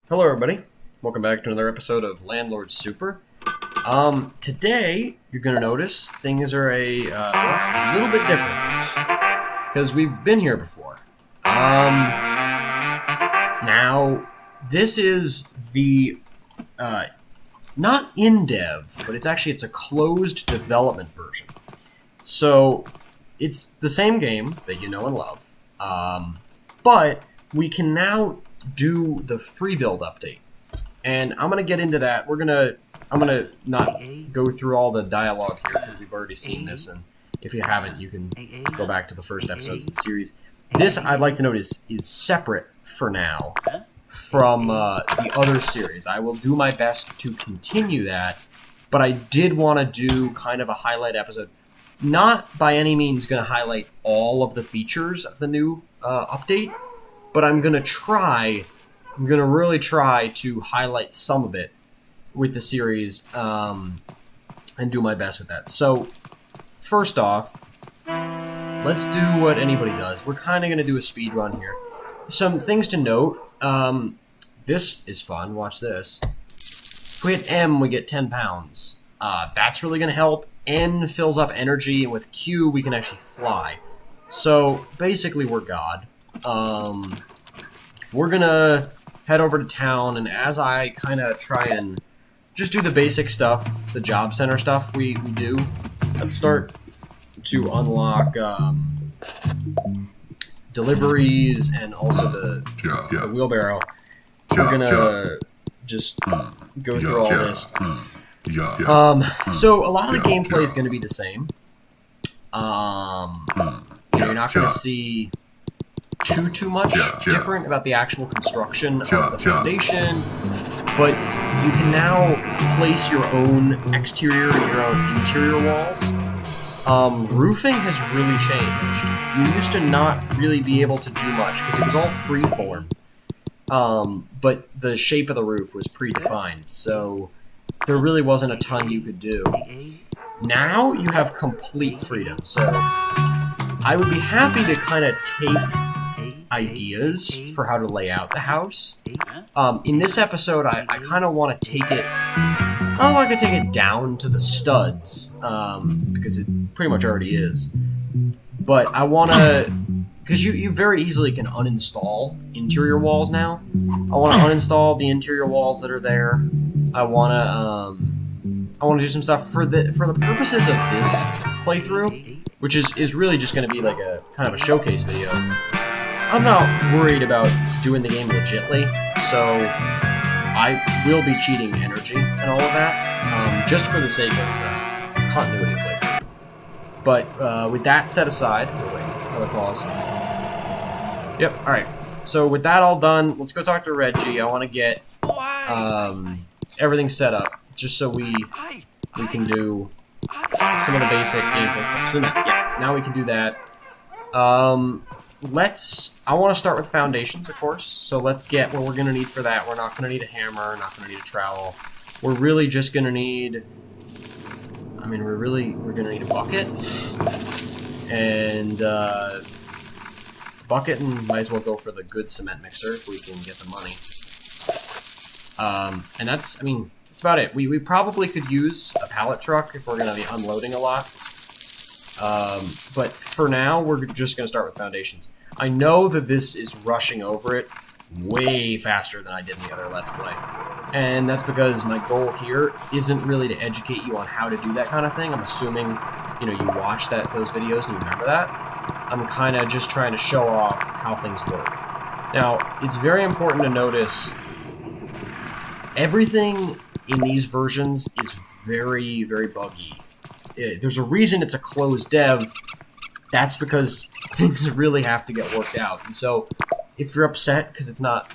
Hello everybody, welcome back to another episode of Landlord Super. Today, you're going to notice things are a little bit different, because we've been here before. Now, this is the, not in-dev, but it's a closed development version. So, it's the same game that you know and love, but we can now do the free build update, and I'm gonna get into that. I'm gonna not go through all the dialogue here because we've already seen this, and if you haven't, you can go back to the first episodes of the series. This, I'd like to note, is separate for now from the other series. I will do my best to continue that, but I did want to do kind of a highlight episode. Not by any means going to highlight all of the features of the new update, but I'm going to really try to highlight some of it with the series and do my best with that. So, first off, let's do what anybody does. We're kind of going to do a speed run here. Some things to note. This is fun. Watch this. If we hit M, we get 10 pounds. That's really going to help. N fills up energy, and with Q, we can actually fly. So, basically, we're God. We're gonna head over to town, and as I kind of try and just do the basic stuff, the job center stuff we do, let's start to unlock deliveries and also the wheelbarrow. We're gonna just go through all this. So a lot of the gameplay is gonna be the same. You're not gonna see too much different about the actual construction of the foundation, but you can now place your own exterior and your own interior walls. Roofing has really changed. You used to not really be able to do much because it was all freeform, but the shape of the roof was predefined, so there really wasn't a ton you could do. Now you have complete freedom, so I would be happy to kind of take ideas for how to lay out the house. In this episode, I kind of want to take it... I could take it down to the studs, because it pretty much already is. But I want to... Because you very easily can uninstall interior walls now. I want to uninstall the interior walls that are there. I want to do some stuff for the purposes of this playthrough, which is really just going to be like a kind of a showcase video. I'm not worried about doing the game legitly, so I will be cheating energy and all of that, just for the sake of the continuity of playthrough. But with that set aside, wait, another pause. Yep, alright. So with that all done, let's go talk to Reggie. I want to get everything set up, just so we can do some of the basic gameplay stuff. So now we can do that. I want to start with foundations, of course, so let's get what we're going to need for that. We're not going to need a hammer, not going to need a trowel. We're really just going to need, we're going to need a bucket, and might as well go for the good cement mixer if we can get the money. And that's about it. We probably could use a pallet truck if we're going to be unloading a lot. But for now, we're just going to start with foundations. I know that this is rushing over it way faster than I did in the other Let's Play. And that's because my goal here isn't really to educate you on how to do that kind of thing. I'm assuming, you watch those videos and you remember that. I'm kind of just trying to show off how things work. Now, it's very important to notice everything in these versions is very, very buggy. There's a reason it's a closed dev. That's because things really have to get worked out. And so, if you're upset because it's not,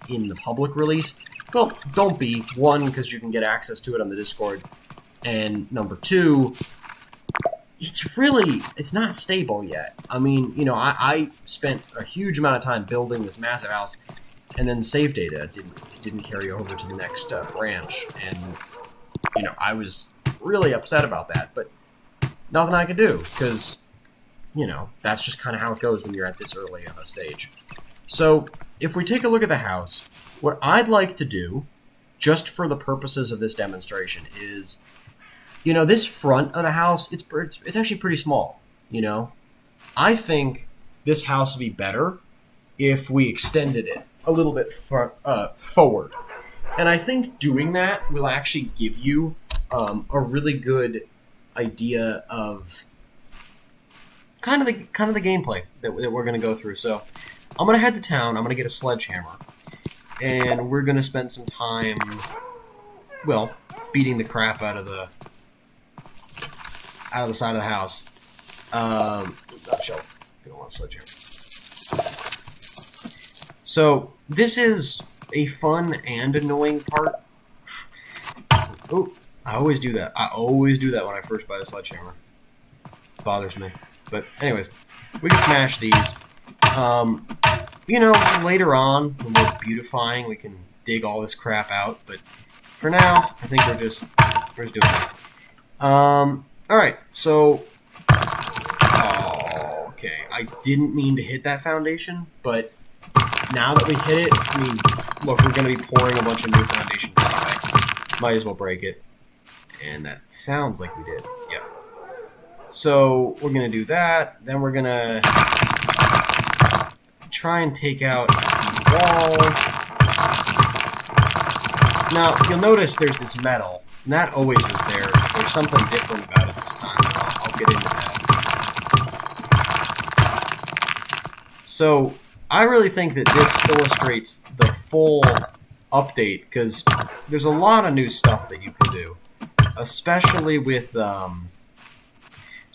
in the public release, well, don't be. One, because you can get access to it on the Discord. And number two, it's not stable yet. I spent a huge amount of time building this massive house, and then save data didn't carry over to the next branch. And, I was really upset about that, but nothing I could do, because, that's just kind of how it goes when you're at this early of a stage. So, if we take a look at the house, What I'd like to do, just for the purposes of this demonstration, is, this front of the house, it's actually pretty small, I think this house would be better if we extended it a little bit forward. And I think doing that will actually give you a really good idea of kind of the gameplay that we're going to go through. So I'm going to head to town. I'm going to get a sledgehammer. And we're going to spend some time, beating the crap out of the side of the house. Shelf. We don't want a sledgehammer. So this is a fun and annoying part. Oh, I always do that. When I first buy the sledgehammer. It bothers me. But anyways, we can smash these. Later on, when we're beautifying, we can dig all this crap out. But for now, I think we're just doing this. Alright, so... Oh, okay. I didn't mean to hit that foundation, but now that we hit it, look, we're going to be pouring a bunch of new foundations anyway. Might as well break it. And that sounds like we did. Yeah. So, we're going to do that. Then we're going to try and take out the wall. Now, you'll notice there's this metal, and that always was there. There's something different about it this time. I'll get into that. So, I really think that this illustrates the full update, because there's a lot of new stuff that you can do, especially with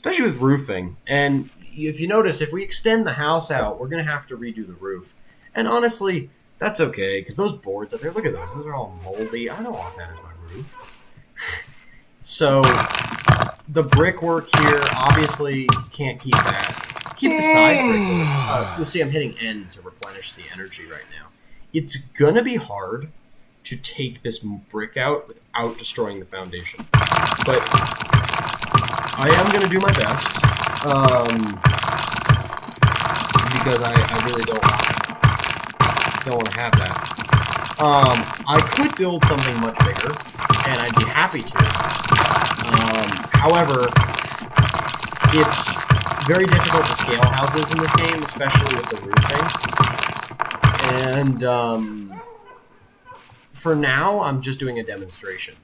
roofing. And if you notice, if we extend the house out, we're going to have to redo the roof. And honestly, that's okay, because those boards up there, look at those. Those are all moldy. I don't want that as my roof. So, the brickwork here, obviously, can't keep that. Keep the side brickwork. You'll see I'm hitting N to replenish the energy right now. It's going to be hard to take this brick out without destroying the foundation. But I am going to do my best. Because I really don't want to have that. I could build something much bigger, and I'd be happy to. However, it's very difficult to scale houses in this game, especially with the roofing. And for now, I'm just doing a demonstration.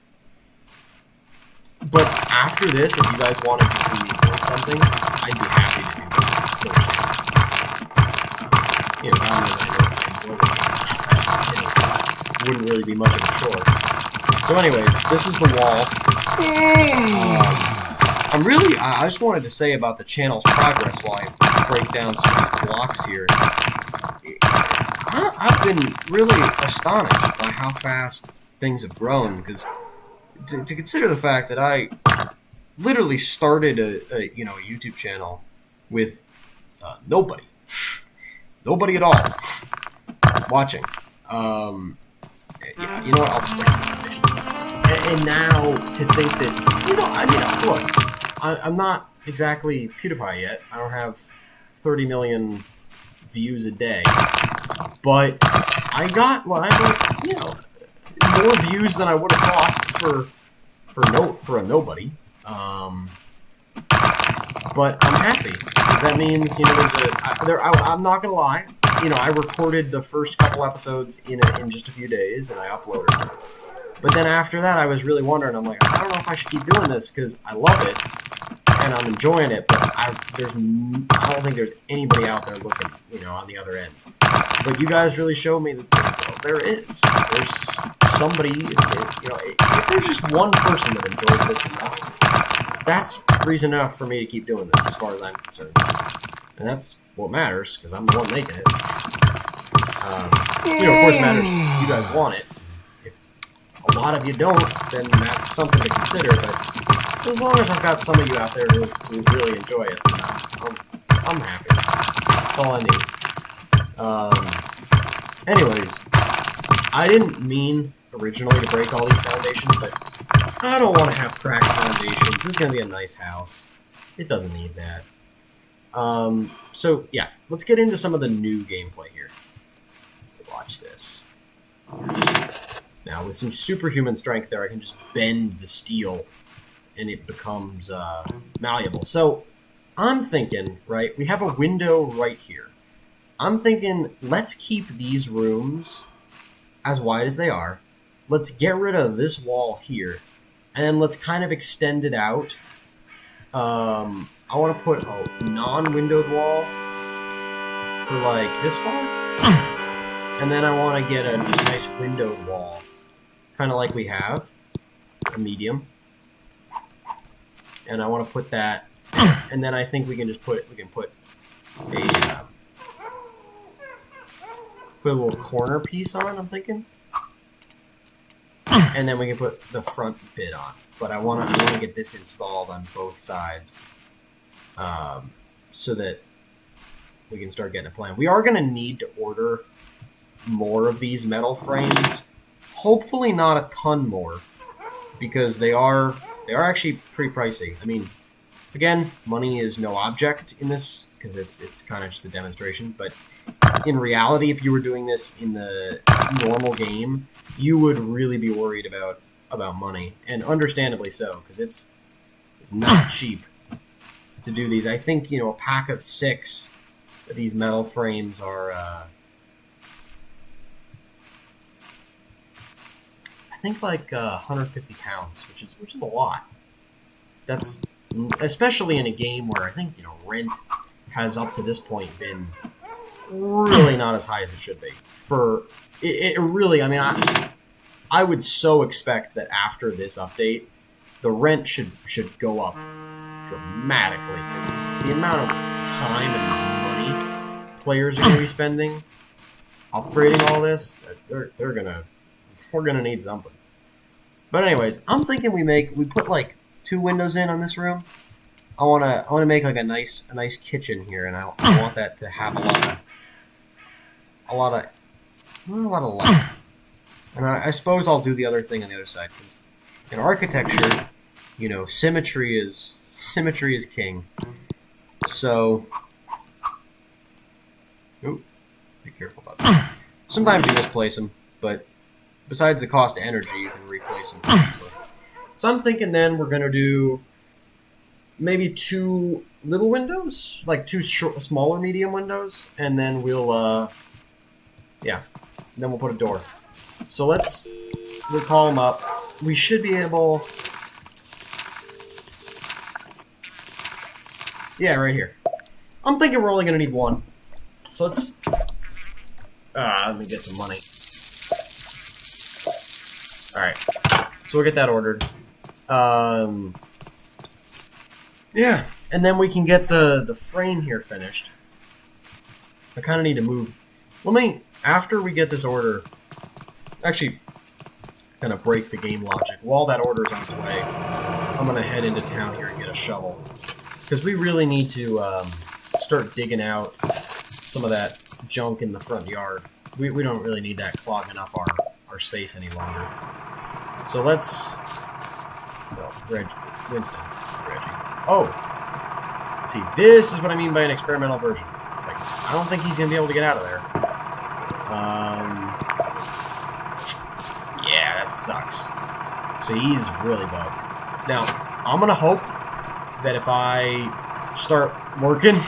But after this, if you guys wanted to see me build something, I'd be happy to do that. Wouldn't really be much of a chore. So anyways, this is the wall. I just wanted to say about the channel's progress while I break down some of these blocks here. I've been really astonished by how fast things have grown, because to consider the fact that I literally started a YouTube channel with nobody at all watching. Yeah, you know what? I'll just break the foundation. And now to think that, look, I'm not exactly PewDiePie yet. I don't have 30 million views a day, but I got more views than I would have thought for a nobody. But I'm happy, because that means, I'm not gonna lie, I recorded the first couple episodes in just a few days, and I uploaded them. But then after that, I was really wondering, I'm like, I don't know if I should keep doing this, because I love it, and I'm enjoying it, but I don't think there's anybody out there looking, on the other end. But you guys really showed me that there is. There's somebody, if there's just one person that enjoys this enough, that's reason enough for me to keep doing this, as far as I'm concerned. And that's what matters, because I'm the one making it. Of course, it matters if you guys want it. If a lot of you don't, then that's something to consider, but as long as I've got some of you out there who really enjoy it, I'm happy. That's all I need. Anyways, I didn't mean originally to break all these foundations, but I don't want to have cracked foundations. This is going to be a nice house. It doesn't need that. So, yeah, let's get into some of the new gameplay here. Watch this. Now, with some superhuman strength there, I can just bend the steel, and it becomes malleable. So, I'm thinking, right, we have a window right here. I'm thinking, let's keep these rooms as wide as they are. Let's get rid of this wall here, and then let's kind of extend it out. I want to put a non-windowed wall for, like, this far. And then I want to get a nice windowed wall. Kind of like we have, a medium, and I want to put that, and then I think we can just put a little corner piece on. I'm thinking, and then we can put the front bit on. But I want to get this installed on both sides, so that we can start getting a plan. We are going to need to order more of these metal frames. Hopefully not a ton more, because they are actually pretty pricey. I mean, again, money is no object in this, because it's kind of just a demonstration. But in reality, if you were doing this in the normal game, you would really be worried about money, and understandably so, because it's not cheap to do these. I think, you know, a pack of 6 of these metal frames are I think like 150 pounds, which is a lot. That's especially in a game where I think, you know, rent has up to this point been really not as high as it should be. For it really, I mean, I would so expect that after this update, the rent should go up dramatically, because the amount of time and money players are going to be spending upgrading all this, we're gonna need something. But anyways, I'm thinking we put like 2 windows in on this room. I wanna make like a nice kitchen here, and I want that to have a lot of light. And I suppose I'll do the other thing on the other side, because in architecture, you know, symmetry is king. So, ooh, be careful about that. Sometimes you misplace them, but besides the cost of energy, you can replace them easily. So I'm thinking then we're gonna do maybe 2 little windows, like 2 smaller medium windows, and then we'll then we'll put a door. So we'll call them up. We should be able, yeah, right here. I'm thinking we're only gonna need 1. So let's let me get some money. Alright, so we'll get that ordered. Yeah, and then we can get the frame here finished. I kind of need to move. After we get this order, actually, kind of break the game logic. While that order's on its way, I'm going to head into town here and get a shovel. Because we really need to start digging out some of that junk in the front yard. We don't really need that clogging up our space any longer. So let's... No, Winston. Reggie. Oh! See, this is what I mean by an experimental version. Like, I don't think he's going to be able to get out of there. Yeah, that sucks. So he's really bugged. Now, I'm going to hope that if I start working,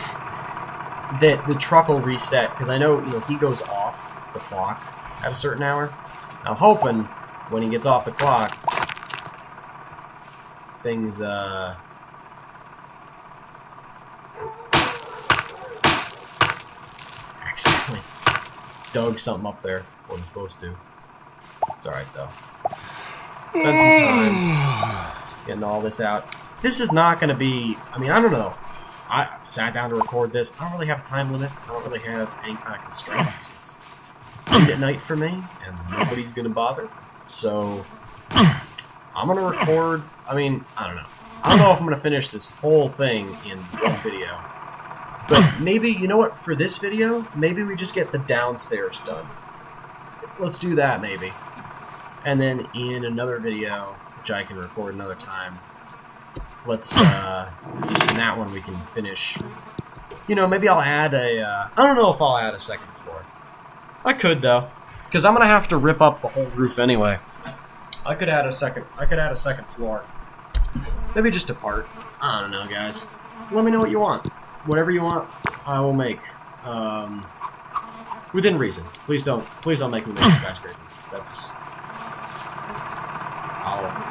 that the truck will reset, because I know, you know, he goes off the clock at a certain hour. I'm hoping when he gets off the clock, things, accidentally dug something up there. Wasn't supposed to. It's alright, though. Spend some time getting all this out. This is not going to be... I mean, I don't know. I sat down to record this. I don't really have a time limit. I don't really have any kind of constraints. It's late at night for me, and nobody's going to bother. So, I'm going to record... I mean, I don't know. I don't know if I'm going to finish this whole thing in one video. But maybe, you know what, for this video, maybe we just get the downstairs done. Let's do that, maybe. And then in another video, which I can record another time, let's, in that one we can finish. You know, maybe I'll add a, I don't know if I'll add a second floor. I could, though. Because I'm gonna have to rip up the whole roof anyway. I could add a second floor. Maybe just a part. I don't know, guys. Let me know what you want. Whatever you want, I will make. Within reason. Please don't make me make a skyscraper. That's.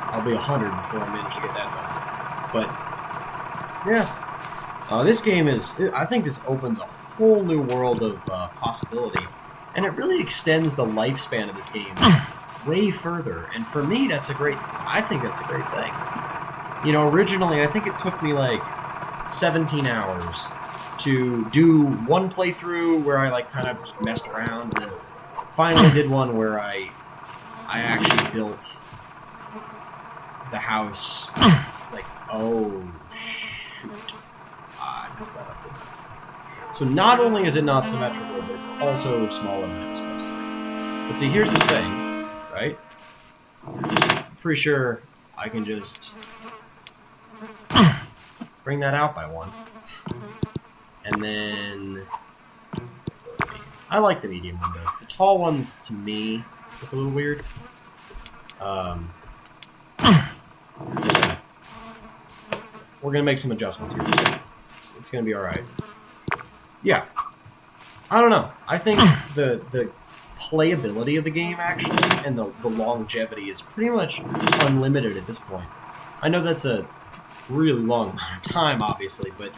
I'll be 100 before I manage to get that done. But yeah, this game is. I think this opens a whole new world of possibility, and it really extends the lifespan of this game way further. And for me, I think that's a great thing. You know, originally I think it took me like 17 hours to do one playthrough where I like kind of just messed around, and then finally did one where I actually built the house. Like, oh shoot, I messed that up. So not only is it not symmetrical, but it's also smaller than it's supposed to be. But see, here's the thing, right? I'm pretty sure I can just bring that out by one. And then I like the medium windows. The tall ones, to me, look a little weird. We're gonna make some adjustments here. It's gonna be all right. Yeah, I don't know. I think the playability of the game actually, and the longevity is pretty much unlimited at this point. I know that's a really long amount of time, obviously, but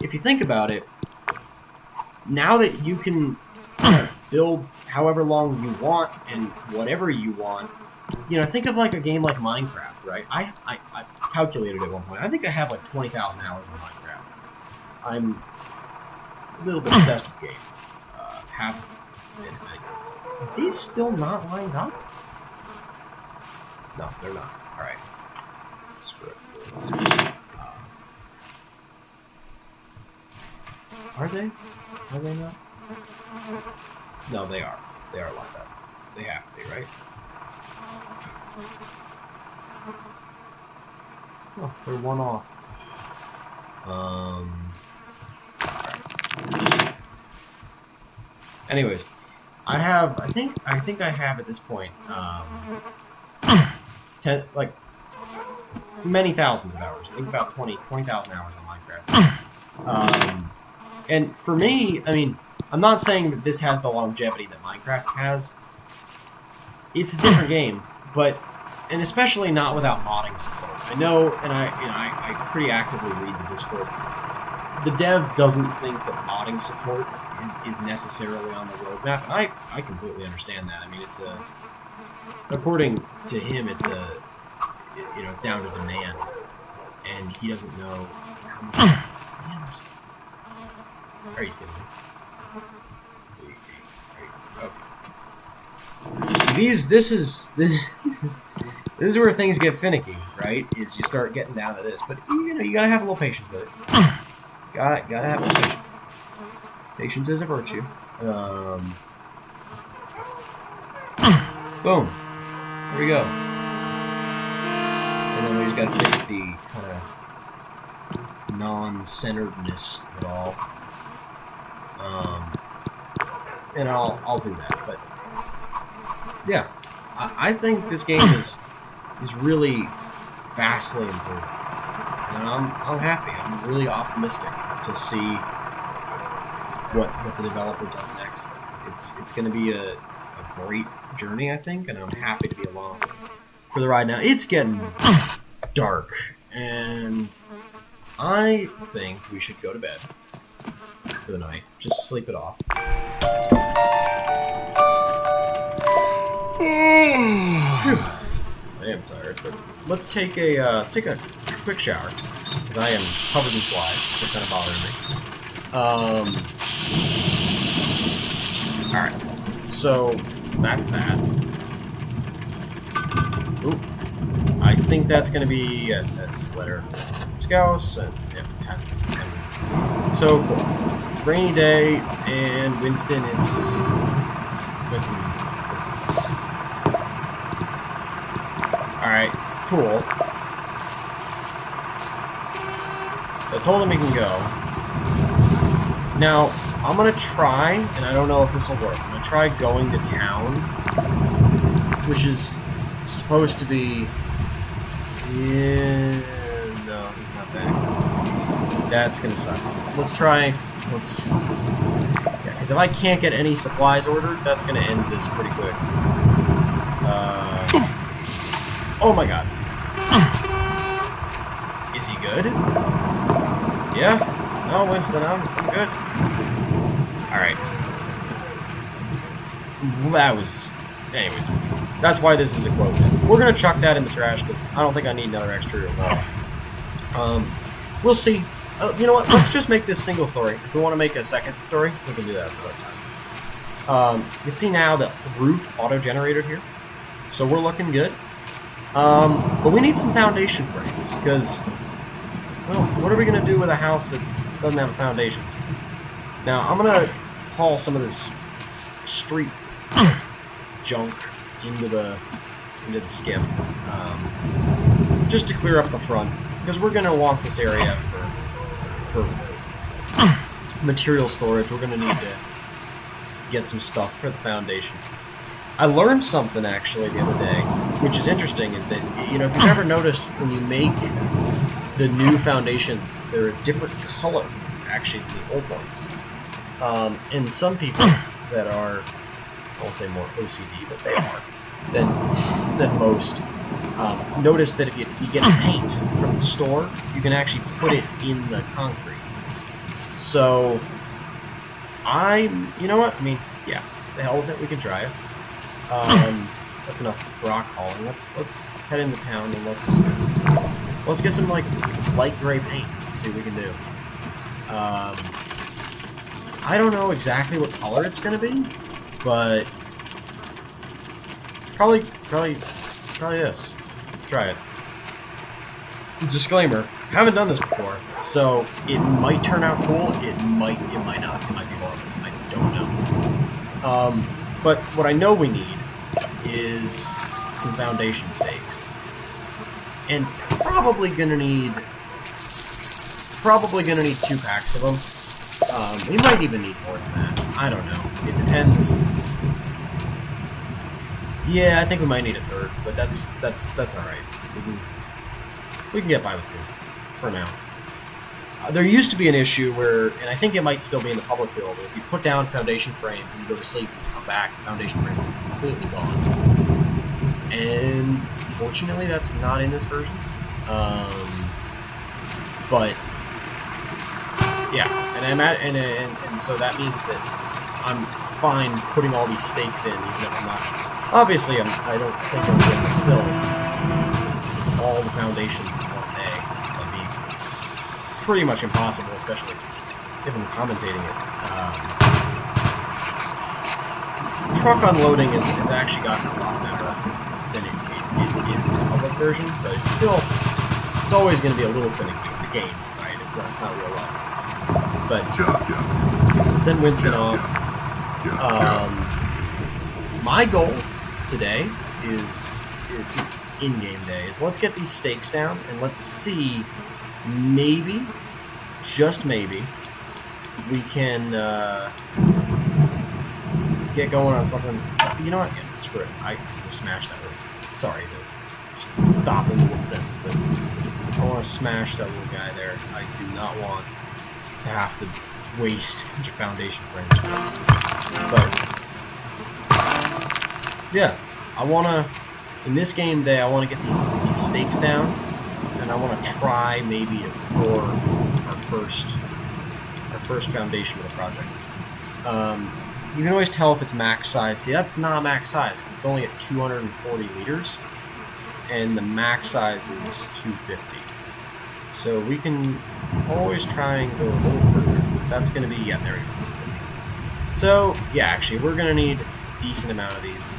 if you think about it, now that you can build however long you want and whatever you want, you know, think of like a game like Minecraft, right? I calculated at one point. I think I have like 20,000 hours in Minecraft. I'm a little bit obsessed with the game. Are these still not lined up? No, they're not. All right. Screw it. Are they? Are they not? No, they are. They are lined up. They have to be, right? Oh, they're one off. Right. Anyways, I think I have at this point, many thousands of hours. I think about 20,000 hours on Minecraft. And for me, I mean, I'm not saying that this has the longevity that Minecraft has. It's a different game, and especially not without modding support. I know, and I pretty actively read the Discord. The dev doesn't think that modding support is necessarily on the roadmap, and I completely understand that. I mean, according to him, it's down to demand, and he doesn't know how much. Are you kidding me? Okay. See, this is where things get finicky, right? Is you start getting down to this, but you gotta have a little patience with it. Gotta have a little patience. Patience is a virtue. Boom. There we go. And then we just gotta fix the kind of non-centeredness of it all. And I'll do that. But yeah, I think this game is really vastly improved, and I'm happy. I'm really optimistic to see what the developer does next. It's going to be a great journey, I think, and I'm happy to be along for the ride. Now it's getting dark, and I think we should go to bed for the night. Just sleep it off. I am tired, but let's take a quick shower because I am covered in flies. It's kind of bothering me. All right, so that's that. Oop. I think that's gonna be that's letter Scouse and so cool. Rainy day and Winston is listen. Alright, cool. I told him he can go. Now, I'm gonna try, and I don't know if this will work. I'm gonna try going to town, which is supposed to be. Yeah, no, he's not back. That's gonna suck. Let's try. Let's. Yeah, because if I can't get any supplies ordered, that's gonna end this pretty quick. Oh my god. Is he good? Yeah. No, Winston, I'm good. Alright. That was... Anyways. That's why this is a quote. We're going to chuck that in the trash, because I don't think I need another exterior wall. We'll see. You know what? Let's just make this single story. If we want to make a second story, we can do that another time. You can see now the roof auto-generated here. So we're looking good. But we need some foundation frames, because... Well, what are we going to do with a house that doesn't have a foundation? Now, I'm going to haul some of this street junk into the skip, just to clear up the front, because we're going to want this area for material storage. We're going to need to get some stuff for the foundations. I learned something, actually, the other day, which is interesting, is that, you know, if you've ever noticed when you make the new foundations, they're a different color, actually, than the old ones. And some people that are, I won't say more OCD, but they are, than most, notice that if you get paint from the store, you can actually put it in the concrete. So, you know what? I mean, yeah, the hell with it, we can try it. That's enough rock hauling. Let's head into town and let's get some like light gray paint. See what we can do. I don't know exactly what color it's gonna be, but probably this. Let's try it. Disclaimer: I haven't done this before, so it might turn out cool. It might not. It might be horrible. I don't know. But what I know we need is some foundation stakes, and probably gonna need 2 packs of them. We might even need more than that. I don't know. It depends. Yeah, I think we might need a 3rd, but that's all right. We can get by with 2 for now. There used to be an issue where, and I think it might still be in the public field, if you put down foundation frame and you go to sleep and come back, foundation frame is completely gone. And fortunately, that's not in this version. But yeah, and so that means that I'm fine putting all these stakes in, even if I'm not. Obviously, I don't think I'm going to fill all the foundations in one day. That'd be pretty much impossible, especially if I'm commentating it. Truck unloading has actually gotten a lot better than it is in the public version, but it's always going to be a little finicky. It's a game, right? It's not real life. But let's send Winston off. My goal today is in-game day is let's get these stakes down and let's see, maybe, just maybe, we can get going on something. You know what? Yeah, screw it. I will smash that little. Sorry to stop in the middle sentence, but I want to smash that little guy there. I do not want to have to waste a bunch of foundation frames. But yeah, I want to, in this game day, I want to get these stakes down, and I want to try maybe to pour our first foundation of the project. You can always tell if it's max size. See, that's not max size because it's only at 240 liters, and the max size is 250. So we can always try and go a little further. That's going to be, yeah, there we go. So, yeah, actually, we're going to need a decent amount of these.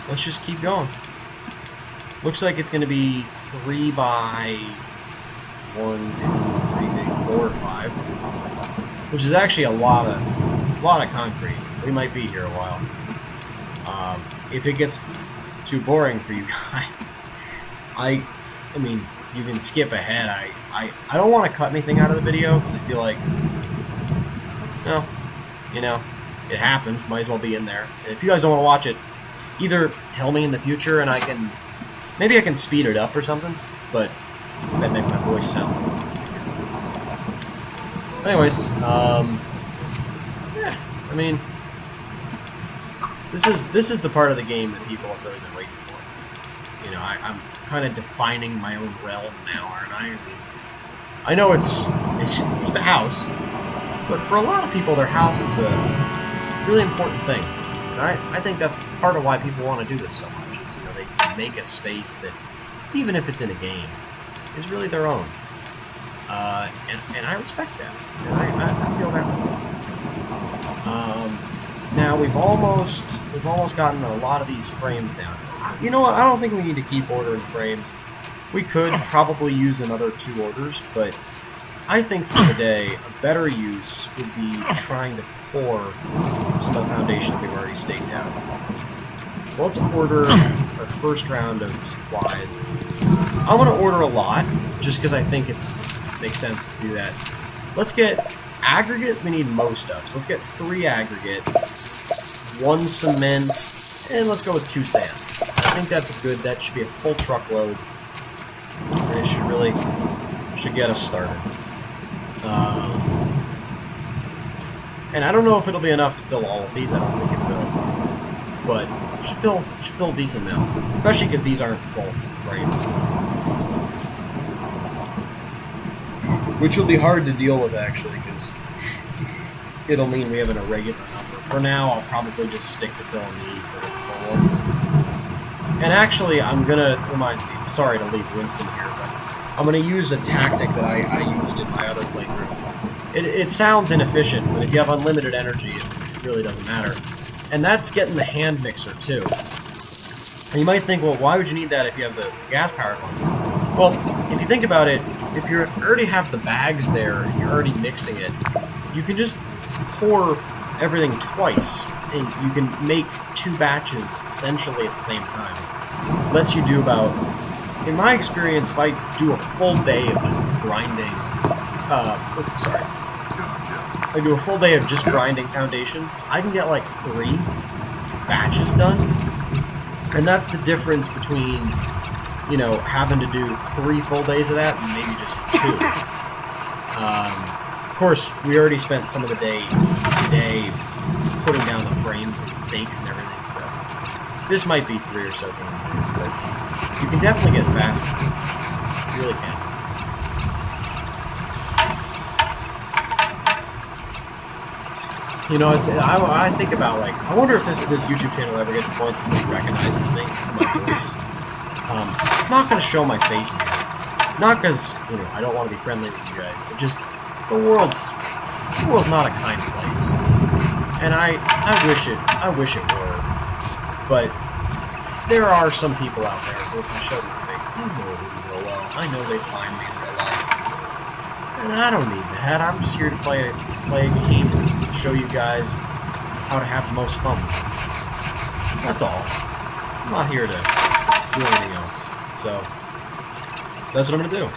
Let's just keep going. Looks like it's going to be 3 by 1, 2, 3, 4, 5, which is actually a lot of concrete. We might be here a while. If it gets too boring for you guys, I mean, you can skip ahead. I don't want to cut anything out of the video because I feel like, no, you know, it happened. Might as well be in there. And if you guys don't want to watch it, either tell me in the future and maybe I can speed it up or something, but that make my voice sound. Anyways, yeah, I mean, this is the part of the game that people have really been waiting for. You know, I'm kind of defining my own realm now, aren't I? I mean, I know it's just a house, but for a lot of people, their house is a really important thing. And I think that's part of why people want to do this so much. Is, you know, they can make a space that, even if it's in a game, is really their own. And I respect that. And I feel that myself. Now we've almost gotten a lot of these frames down. You know what? I don't think we need to keep ordering frames. We could probably use another 2 orders, but I think for today a better use would be trying to pour some of the foundation that we've already staked out. So let's order our first round of supplies. I'm going to order a lot, just because I think it makes sense to do that. Let's get aggregate, we need most of. So let's get 3 aggregate, 1 cement, and let's go with 2 sand. I think that's good. That should be a full truckload. And it should get us started. And I don't know if it'll be enough to fill all of these. I don't think it will. But it should fill a decent amount. Especially because these aren't full frames. Which will be hard to deal with, actually, because it'll mean we have an irregular number. For now, I'll probably just stick to filling these that are full ones. And actually, I'm going to remind you, sorry to leave Winston here, but I'm going to use a tactic that I used in my other playthrough. It sounds inefficient, but if you have unlimited energy, it really doesn't matter. And that's getting the hand mixer, too. And you might think, well, why would you need that if you have the gas-powered one? Well, if you think about it, if you already have the bags there and you're already mixing it, you can just pour everything twice, and you can make 2 batches essentially at the same time. Lets you do about, in my experience, if I do a full day of just grinding, I do a full day of just grinding foundations, I can get like 3 batches done, and that's the difference between, you know, having to do 3 full days of that and maybe just 2. Of course, we already spent some of the day today putting down the frames and stakes and everything, so this might be 3 or so minutes, but you can definitely get faster. You really can. You know, I think about, like, I wonder if this YouTube channel ever gets to the point that somebody recognizes me and my voice. I'm not going to show my face yet. Not because, you know, I don't want to be friendly with you guys, but just the world's not a kind place. And I wish it were. But there are some people out there who, if I show my face, I know them real well. I know they find me in real life. And I don't need that. I'm just here to play a game and show you guys how to have the most fun. That's all. I'm not here to do anything else. So that's what I'm gonna do.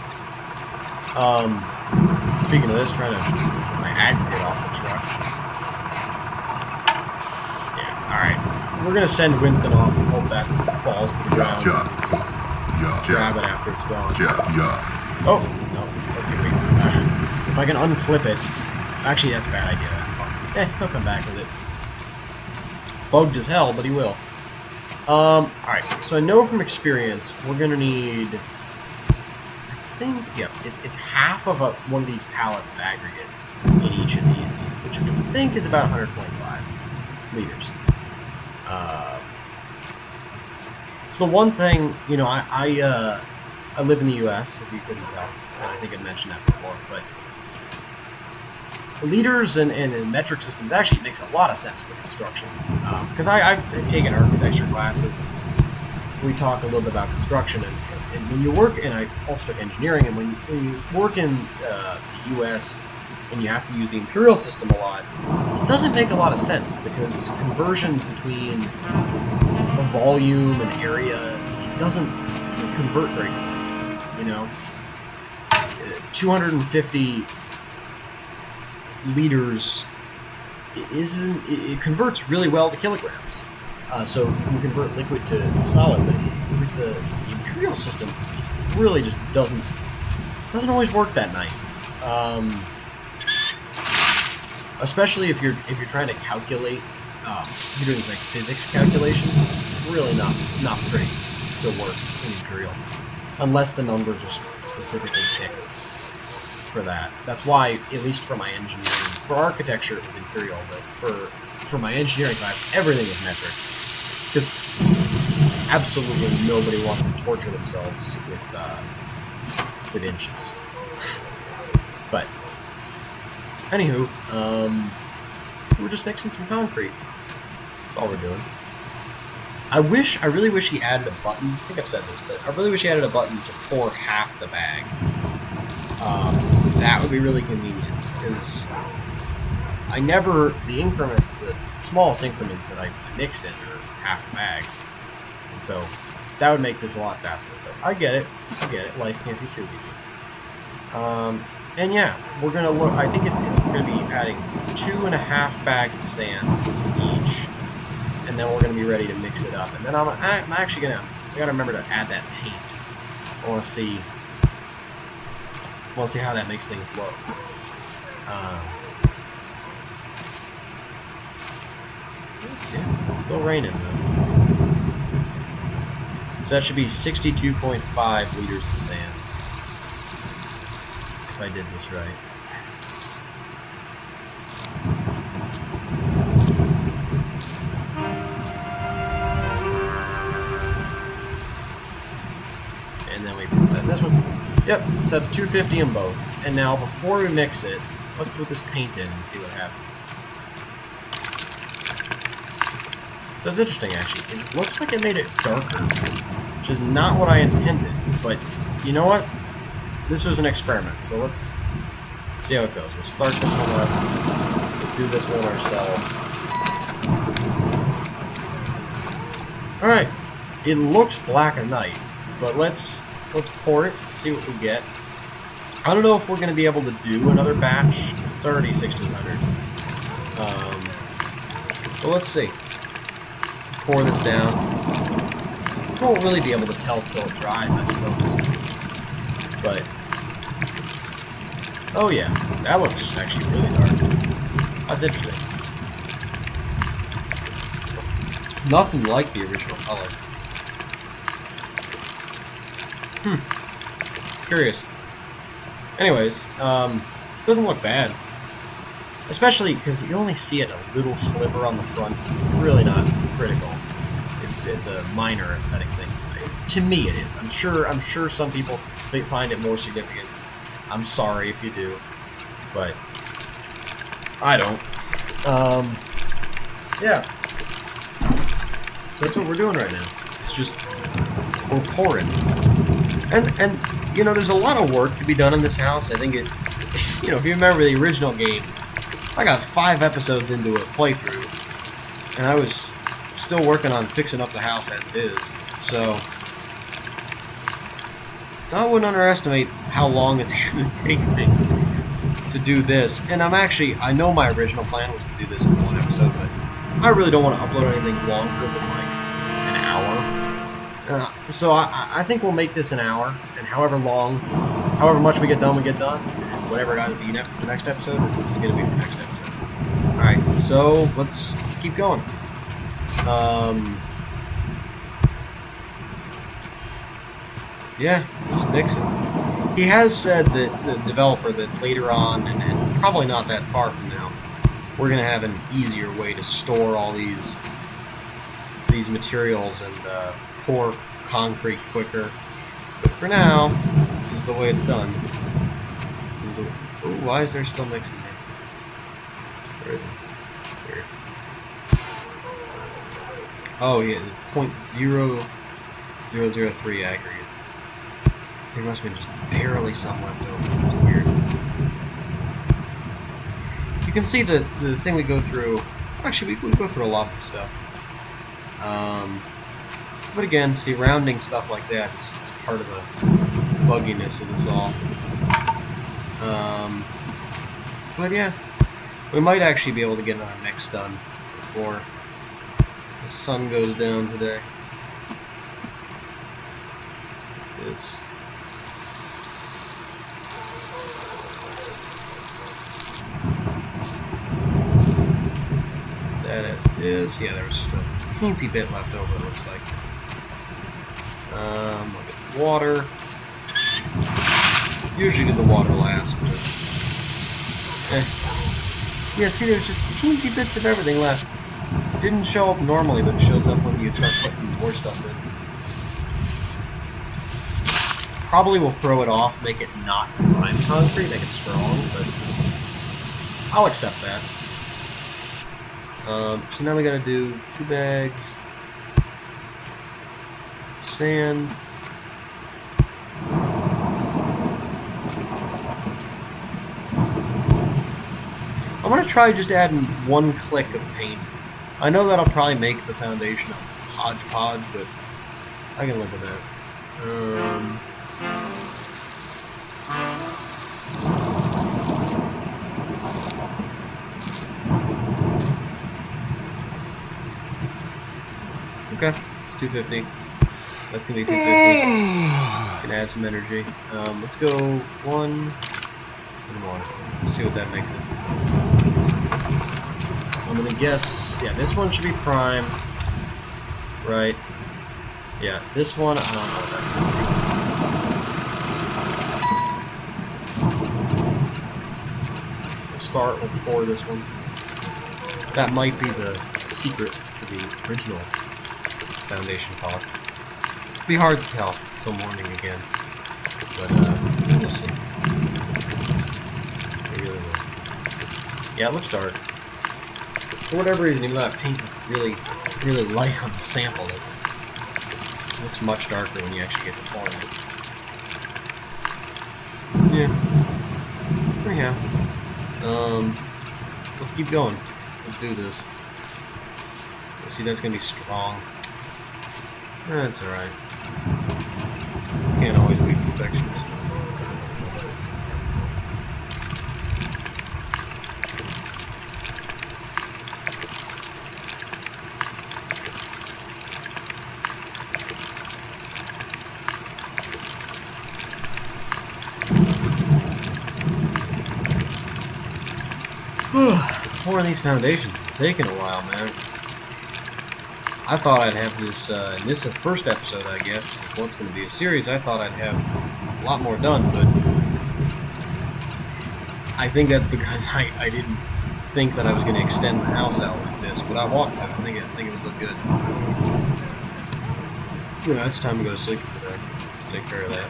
Speaking of this, trying to get my aggregate off the truck. Yeah, alright. We're gonna send Winston off and hope that falls to the ground. Grab it after it's gone. Oh, no. Okay, wait. If I can unflip it. Actually, that's a bad idea. He'll come back with it. Bugged as hell, but he will. Alright, so I know from experience, we're gonna need, I think, yeah, it's half of one of these pallets of aggregate in each of these, which I think is about 125 liters. So the one thing, you know, I live in the U.S., if you couldn't tell, and I think I mentioned that before, but liters and metric systems actually makes a lot of sense for construction, because I've taken architecture classes, and we talk a little bit about construction, and when you work, and I also took engineering, and when you work in the U.S. and you have to use the imperial system a lot, it doesn't make a lot of sense, because conversions between the volume and area doesn't convert very well. You know, 250 liters it converts really well to kilograms. So you can convert liquid to solid, but with the imperial system, it really just doesn't always work that nice. Especially if you're trying to calculate, you're doing like physics calculations. It's really not pretty to work in imperial, unless the numbers are specifically picked for that. That's why, at least for my engineering, for architecture it was imperial, but for my engineering class, everything is metric. Because absolutely nobody wants to torture themselves with inches. But anywho, we're just mixing some concrete. That's all we're doing. I really wish he added a button. I think I've said this, but I really wish he added a button to pour half the bag. That would be really convenient, because the smallest increments that I mix in are half the bag. And so that would make this a lot faster. But I get it. Life can't be too easy. And yeah, we're going to look, I think it's going to be adding 2.5 bags of sand to each. And then we're going to be ready to mix it up. And then I'm actually going to, I got to remember to add that paint. I want to see how that makes things look. Yeah, still raining though. So that should be 62.5 liters of sand. If I did this right. And then we put that in this one. Yep, so that's 250 in both. And now before we mix it, let's put this paint in and see what happens. So it's interesting actually. It looks like it made it darker, which is not what I intended. But you know what? This was an experiment, so let's see how it goes. We'll start this one up. We'll do this one ourselves. Alright. It looks black as night, but let's pour it, see what we get. I don't know if we're going to be able to do another batch. It's already 1600. But let's see. Pour this down. We won't really be able to tell till it dries, I suppose. But oh yeah, that looks actually really dark. That's interesting. Nothing like the original color. Curious. Anyways, doesn't look bad. Especially because you only see it a little sliver on the front. Really not critical. It's a minor aesthetic thing. To me it is. I'm sure some people find it more significant. I'm sorry if you do. But I don't. Yeah. So that's what we're doing right now. It's just we're pouring. And you know, there's a lot of work to be done in this house. I think it, you know, if you remember the original game, I got 5 episodes into a playthrough, and I was still working on fixing up the house as it is. So I wouldn't underestimate how long it's going to take me to do this. And I know my original plan was to do this in 1 episode, but I really don't want to upload anything longer than like an hour. So I think we'll make this an hour, and however much we get done, and whatever it has to be the next episode, it's going to be the next episode. Alright, so let's keep going. Yeah, just mixing. He has said that the developer that later on, and probably not that far from now, we're going to have an easier way to store all these materials and pour concrete quicker. But for now, this is the way it's done. Ooh, why is there still mixing there? Where is it? Here. Oh yeah, 0.0003 aggregate. There must have been just barely some left over. It's weird. You can see the thing we go through. Actually, we go through a lot of the stuff. But again, see, rounding stuff like that is part of bugginess of this all. But yeah, we might actually be able to get another mix done before the sun goes down today. That as is. Yeah, there's just a teensy bit left over, it looks like. I'll get some water. Usually do the water last, but yeah, see, there's just teensy bits of everything left. It didn't show up normally, but it shows up when you start putting more stuff in. Probably will throw it off, make it not prime concrete, make it strong, but I'll accept that. So now we gotta do 2 bags, sand. I'm gonna try just adding 1 click of paint. I know that'll probably make the foundation a hodgepodge, but I can live with that. Okay, it's 250. That's gonna be 250. Can add some energy. Let's go 1 and 1. Let's see what that makes us. I'm gonna guess, yeah, this one should be prime, right? Yeah, this one, I don't know what that's gonna be. We'll start with 4 this one. That might be the secret to the original foundation color. It'll be hard to tell till morning again, but we'll see. It really will. Yeah, it looks dark. For whatever reason, even though that paint is really light on the sample, it looks much darker when you actually get to pouring it. Yeah. Anyhow. Let's keep going. Let's do this. You'll see that's gonna be strong. That's alright. Can't always be perfectionist. Pouring these foundations is taking a while, man. I thought I'd have this, and this is the first episode, I guess, of what's going to be a series. I thought I'd have a lot more done, but I think that's because I didn't think that I was going to extend the house out like this, but I want to. I think it would look good. You know, it's time to go to sleep for today. Take care of that.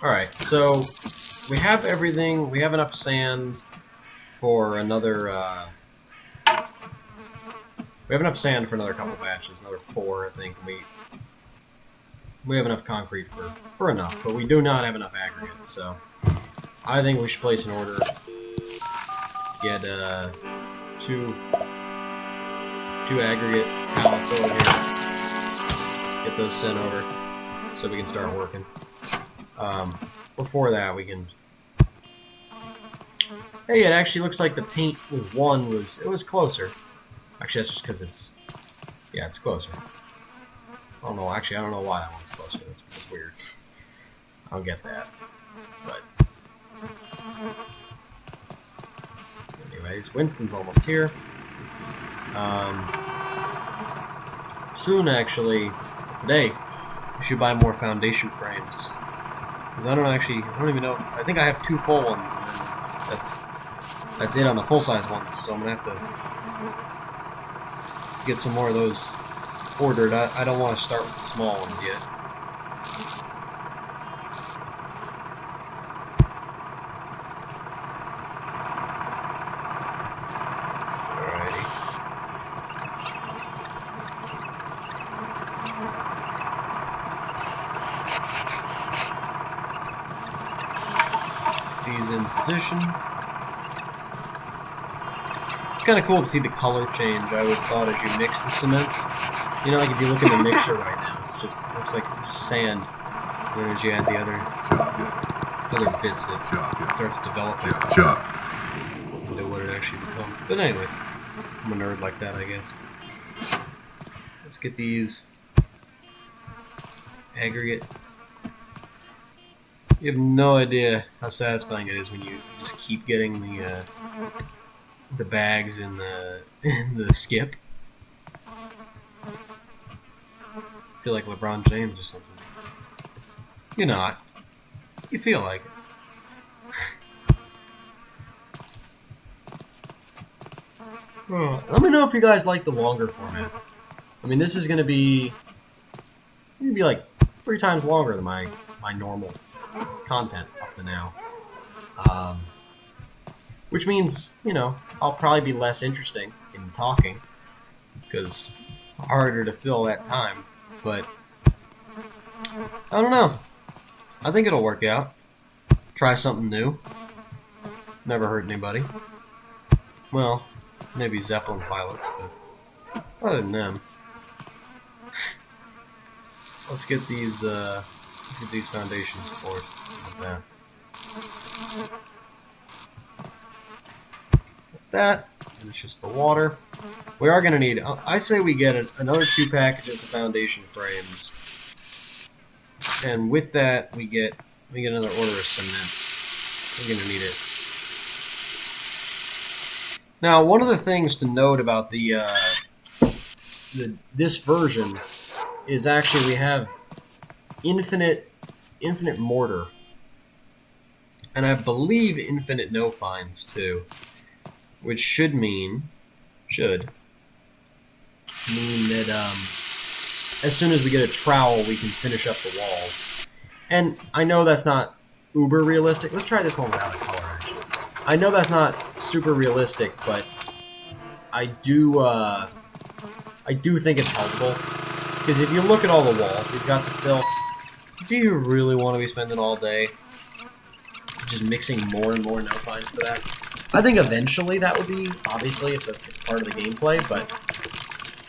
Alright, so we have everything. We have enough sand for another, we have enough sand for another couple batches, another 4, I think. We have enough concrete for enough, but we do not have enough aggregate, so I think we should place an order. Get, 2 aggregate pallets over here. Get those sent over so we can start working. Before that, we can... Hey, it actually looks like the paint with 1 was closer. Actually, that's just because it's... Yeah, it's closer. I don't know, actually, I don't know why that one's closer. That's weird. I don't get that. But... Anyways, Winston's almost here. Soon, actually, today, we should buy more foundation frames. I don't even know. I think I have 2 full ones, and that's it on the full-size ones, so I'm going to have to get some more of those ordered. I don't want to start with the small ones yet. These in position. kind of cool to see the color change. I always thought as you mix the cement, you know, like if you look in the mixer right now, it looks like just sand. And then as you add the other bits, it starts developing into what it actually becomes. But anyways, I'm a nerd like that, I guess. Let's get these aggregate. You have no idea how satisfying it is when you just keep getting the bags in the skip. I feel like LeBron James or something. You're not. You feel like it. Let me know if you guys like the longer format. I mean, this is gonna be like 3 times longer than my normal content up to now. Which means, you know, I'll probably be less interesting in talking because harder to fill that time. But I don't know. I think it'll work out. Try something new. Never hurt anybody. Well, maybe Zeppelin pilots, but other than them, let's get these foundations poured like that. And it's just the water. We are gonna need. I say we get another 2 packages of foundation frames, and with that we get another order of cement. We're gonna need it. Now, one of the things to note about this version is actually we have infinite mortar, and I believe infinite no fines too, which should mean that as soon as we get a trowel, we can finish up the walls. And I know that's not uber realistic. Let's try this one without a color, actually. I know that's not super realistic, but I do think it's helpful. Because if you look at all the walls we've got to fill, do you really want to be spending all day just mixing more and more no fines for that? I think eventually that would be, obviously it's part of the gameplay, but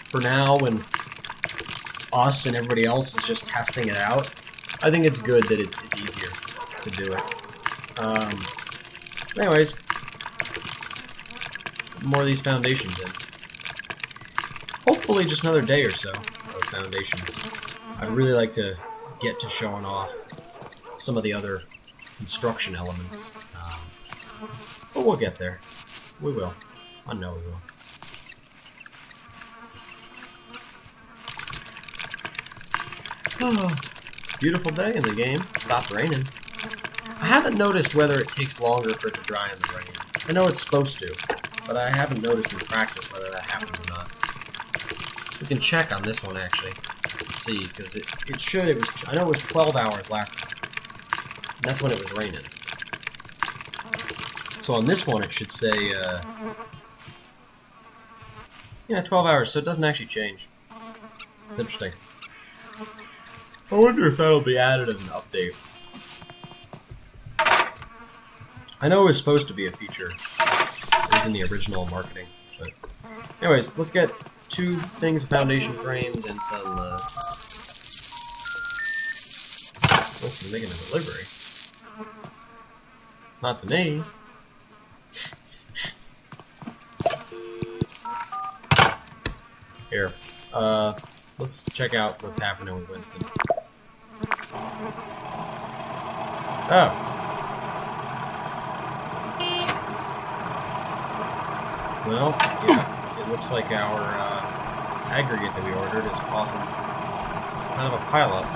for now when us and everybody else is just testing it out, I think it's good that it's easier to do it. Anyways, more of these foundations in. Hopefully just another day or so of foundations. I'd really like to get to showing off some of the other construction elements. But we'll get there. We will. I know we will. Oh, beautiful day in the game. Stopped raining. I haven't noticed whether it takes longer for it to dry in the rain. I know it's supposed to, but I haven't noticed in practice whether that happens or not. We can check on this one actually. Let's see, because it should. I know it was 12 hours last time. And that's when it was raining. So on this one, it should say, 12 hours. So it doesn't actually change. It's interesting. I wonder if that'll be added as an update. I know it was supposed to be a feature. It was in the original marketing. But anyways, let's get 2 things of foundation frames and some. Listen, making a delivery. Not to me. Here. Let's check out what's happening with Winston. Oh. Well, yeah, it looks like our aggregate that we ordered is causing kind of a pileup.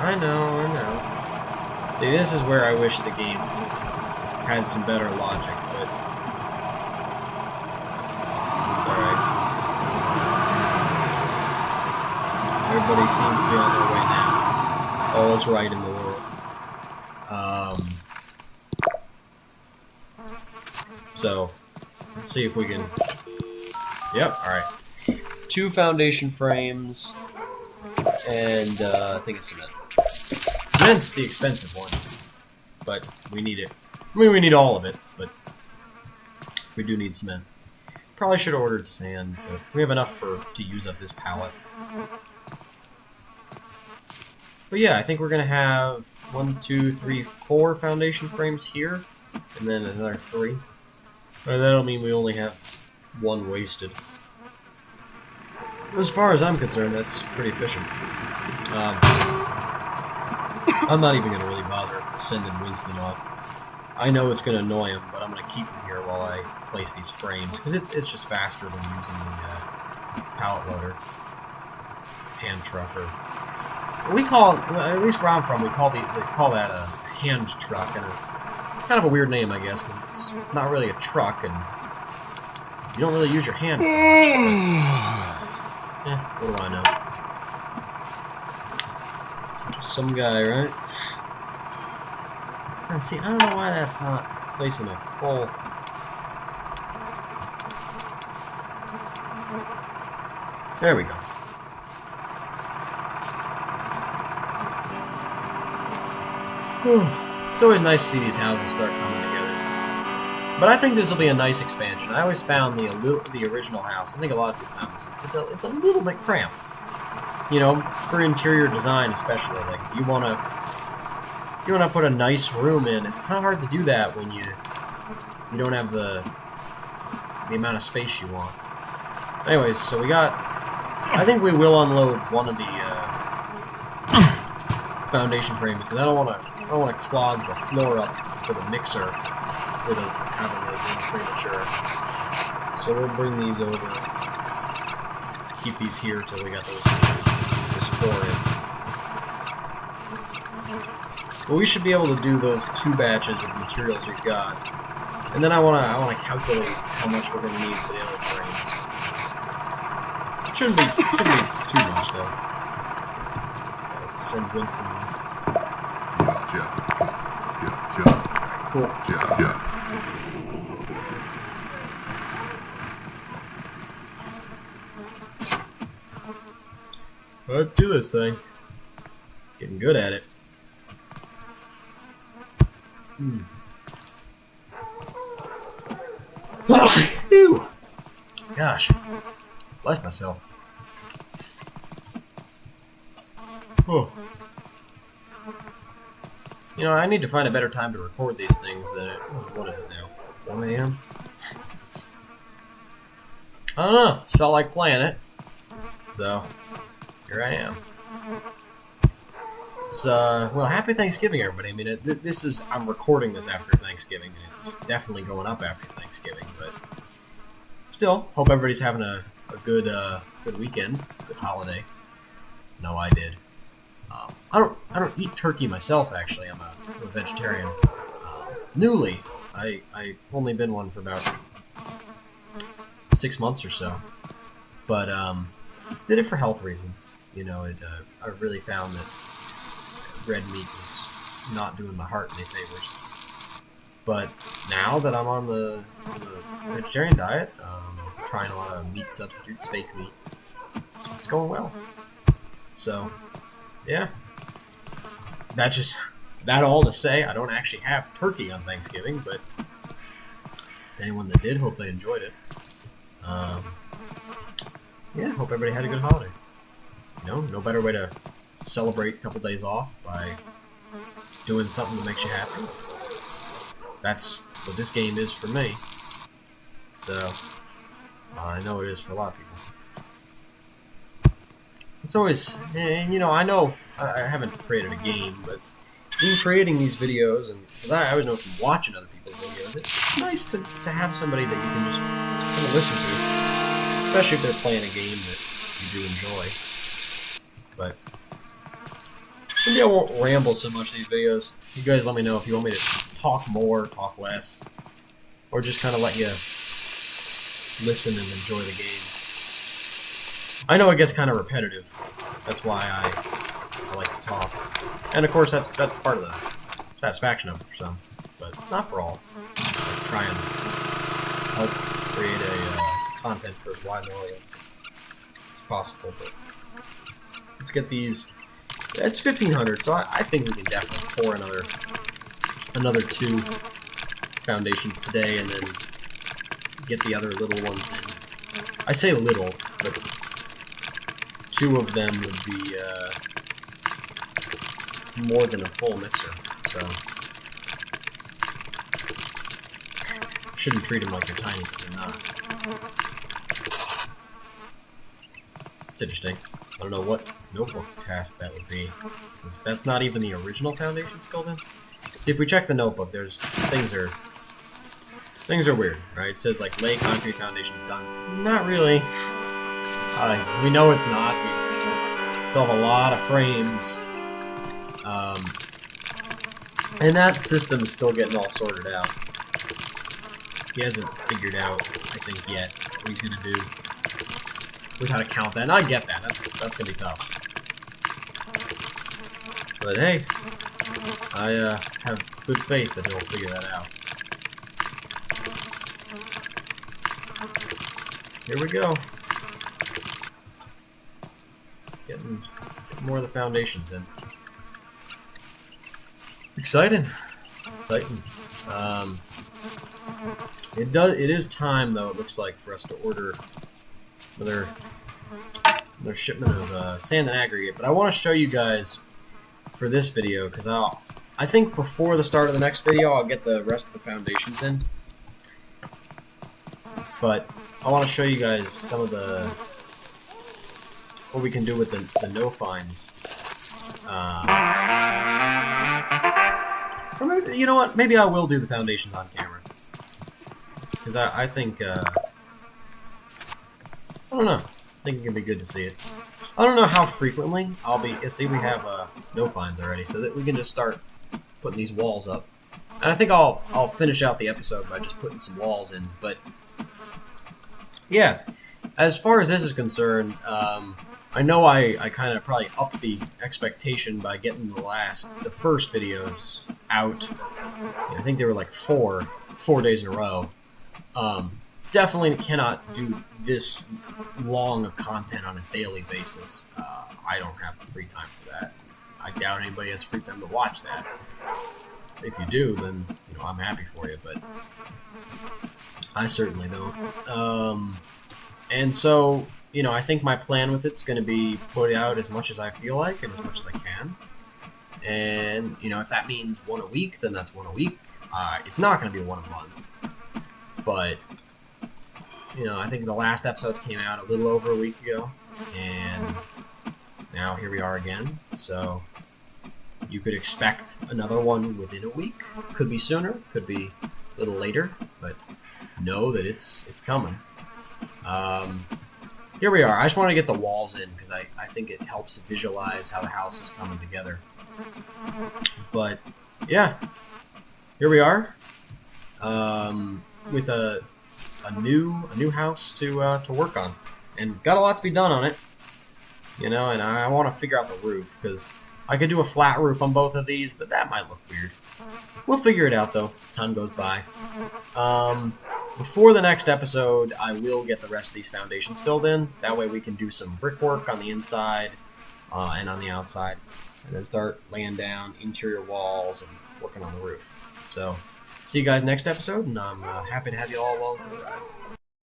I know. See, this is where I wish the game had some better logic, but it's alright. Everybody seems to be on their way now. All is right in the world. So, let's see if we can... Yep, alright. 2 foundation frames, and I think it's cement. Cement's the expensive one, but we need it. I mean, we need all of it, but We do need cement. Probably should have ordered sand, but we have enough to use up this pallet. But yeah, I think we're gonna have 1, 2, 3, 4 foundation frames here, and then another 3. But that'll mean we only have 1 wasted. As far as I'm concerned, that's pretty efficient. I'm not even gonna really bother sending Winston off. I know it's gonna annoy him, but I'm gonna keep him here while I place these frames because it's just faster than using the pallet loader, hand truck, or we call, at least where I'm from, they call that a hand truck, and kind of a weird name, I guess, because it's not really a truck, and you don't really use your hand. What do I know? Just some guy, right? See, I don't know why that's not placing a full. There we go. It's always nice to see these houses start coming together. But I think this will be a nice expansion. I always found the original house, I think a lot of people found this, it's a little bit cramped. You know, for interior design especially. Like, you want to put a nice room in, it's kind of hard to do that when you don't have the amount of space you want. Anyways, so we got, I think we will unload one of the foundation frame because I don't want to clog the floor up for the mixer with having those in premature. So we'll bring these over, keep these here till we got this 4 in. Well, we should be able to do those 2 batches of materials we've got, and then I want to calculate how much we're going to need for the other frames. Shouldn't be too much though. Let's send Winston. Cool. Let's do this thing. Getting good at it. Gosh, bless myself. Oh. You know, I need to find a better time to record these things than what is it now? 1 a.m.? I don't know. Felt like playing it. So, here I am. It's, well, happy Thanksgiving, everybody. I mean, I'm recording this after Thanksgiving, and it's definitely going up after Thanksgiving, but still, hope everybody's having a good weekend, good holiday. No, I did. I don't eat turkey myself, actually. I'm a vegetarian. Newly. I've only been one for about 6 months or so. But, did it for health reasons. You know, I really found that red meat was not doing my heart any favors. But now that I'm on the vegetarian diet, trying a lot of meat substitutes, fake meat, it's going well. So, yeah. That all to say, I don't actually have turkey on Thanksgiving, but anyone that did, hope they enjoyed it. Yeah, hope everybody had a good holiday. You know, no better way to celebrate a couple days off by doing something that makes you happy. That's what this game is for me. So, I know it is for a lot of people. It's always, and you know, I know I haven't created a game, but in creating these videos, and because I always know from watching other people's videos, it's nice to have somebody that you can just kind of listen to, especially if they're playing a game that you do enjoy. But maybe I won't ramble so much in these videos. You guys let me know if you want me to talk more, talk less, or just kind of let you listen and enjoy the game. I know it gets kind of repetitive. That's why I like to talk. And of course, that's part of the satisfaction of it for some, but not for all. I try and help create a content for as wide an audience as possible. But let's get these. It's 1,500, so I think we can definitely pour another 2 foundations today, and then get the other little ones in. I say little, but 2 of them would be more than a full mixer, so shouldn't treat them like they're tiny because they're not. It's interesting. I don't know what notebook task that would be, because that's not even the original foundations filled in. See, if we check the notebook, there's things are weird, right? It says like lay concrete foundations done. Not really. We know it's not. We still have a lot of frames. And that system is still getting all sorted out. He hasn't figured out, I think, yet what he's gonna do with how to count that. And I get that. That's gonna be tough. But hey, I have good faith that he'll figure that out. Here we go. Getting more of the foundations in. Exciting. It is time, though, it looks like, for us to order another shipment of sand and aggregate. But I want to show you guys for this video, because I think before the start of the next video, I'll get the rest of the foundations in. But I want to show you guys some of what we can do with the no-finds. Or maybe, you know what? Maybe I will do the foundations on camera. Because I think, I don't know. I think it can be good to see it. I don't know how frequently I'll be... See, we have no-finds already, so that we can just start putting these walls up. And I think I'll finish out the episode by just putting some walls in, but... Yeah, as far as this is concerned, I know I kind of probably upped the expectation by getting the first videos out. I think they were like four days in a row. Definitely cannot do this long of content on a daily basis. I don't have the free time for that. I doubt anybody has free time to watch that. If you do, then I'm happy for you, but I certainly don't. And so, I think my plan with it's going to be put out as much as I feel like and as much as I can. And, if that means one a week, then that's one a week. It's not going to be one a month. But, I think the last episodes came out a little over a week ago. And now here we are again. So you could expect another one within a week. Could be sooner, could be a little later, but know that it's coming. Here we are. I just want to get the walls in because I think it helps visualize how the house is coming together. But yeah, here we are with a new house to work on, and got a lot to be done on it. And I want to figure out the roof because I could do a flat roof on both of these, but that might look weird. We'll figure it out though as time goes by. Before the next episode, I will get the rest of these foundations filled in. That way we can do some brickwork on the inside and on the outside. And then start laying down interior walls and working on the roof. So, see you guys next episode, and I'm happy to have you all along for the ride.